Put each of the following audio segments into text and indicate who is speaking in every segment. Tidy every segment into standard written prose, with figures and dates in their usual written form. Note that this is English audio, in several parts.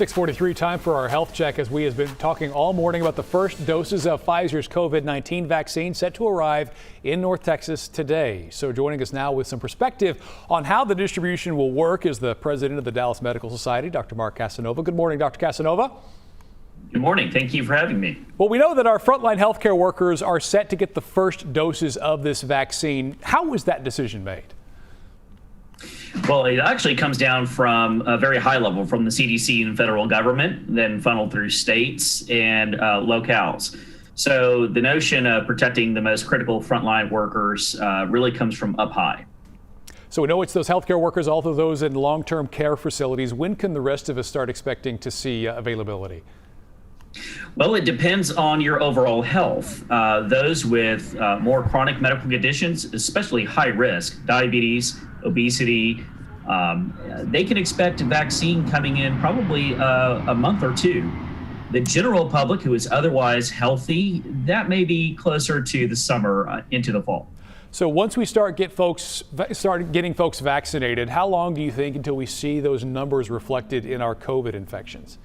Speaker 1: 6:43, time for our health check as we have been talking all morning about the first doses of Pfizer's COVID-19 vaccine set to arrive in North Texas today. So joining us now with some perspective on how the distribution will work is the president of the Dallas Medical Society, Dr. Mark Casanova. Good morning, Dr. Casanova.
Speaker 2: Good morning. Thank you for having me.
Speaker 1: Well, we know that our frontline healthcare workers are set to get the first doses of this vaccine. How was that decision made?
Speaker 2: Well, it actually comes down from a very high level from the CDC and federal government, then funneled through states and locales. So the notion of protecting the most critical frontline workers really comes from up high.
Speaker 1: So we know it's those healthcare workers, also those in long-term care facilities. When can the rest of us start expecting to see availability?
Speaker 2: Well, it depends on your overall health. Those with more chronic medical conditions, especially high risk, diabetes, obesity, they can expect a vaccine coming in probably a month or two. The general public who is otherwise healthy, that may be closer to the summer into the fall.
Speaker 1: So once we start getting folks vaccinated, how long do you think until we see those numbers reflected in our COVID infections?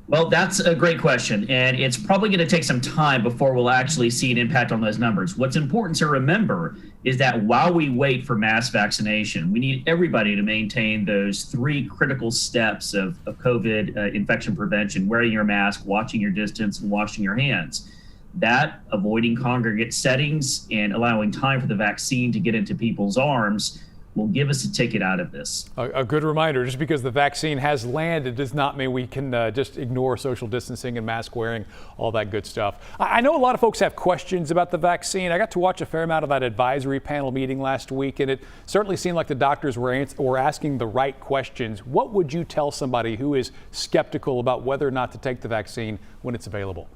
Speaker 2: Well, that's a great question, and it's probably going to take some time before we'll actually see an impact on those numbers. What's important to remember is that while we wait for mass vaccination, we need everybody to maintain those three critical steps of COVID infection prevention: wearing your mask, watching your distance, and washing your hands. That, avoiding congregate settings and allowing time for the vaccine to get into people's arms, will give us a ticket out of this.
Speaker 1: A good reminder, just because the vaccine has landed does not mean we can just ignore social distancing and mask wearing, all that good stuff. I know a lot of folks have questions about the vaccine. I got to watch a fair amount of that advisory panel meeting last week, and it certainly seemed like the doctors were asking the right questions. What would you tell somebody who is skeptical about whether or not to take the vaccine when it's available?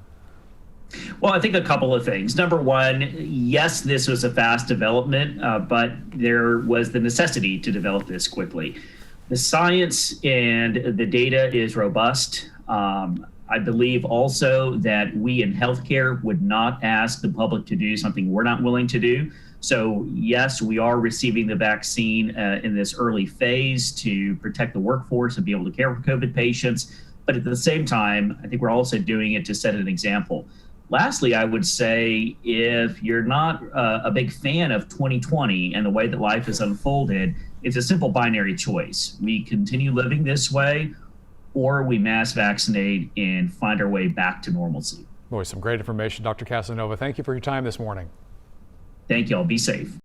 Speaker 2: Well, I think a couple of things. Number one, yes, this was a fast development, but there was the necessity to develop this quickly. The science and the data is robust. I believe also that we in healthcare would not ask the public to do something we're not willing to do. So yes, we are receiving the vaccine in this early phase to protect the workforce and be able to care for COVID patients. But at the same time, I think we're also doing it to set an example. Lastly, I would say if you're not a big fan of 2020 and the way that life has unfolded, it's a simple binary choice. We continue living this way, or we mass vaccinate and find our way back to normalcy.
Speaker 1: Boy, some great information, Dr. Casanova. Thank you for your time this morning.
Speaker 2: Thank you all. Be safe.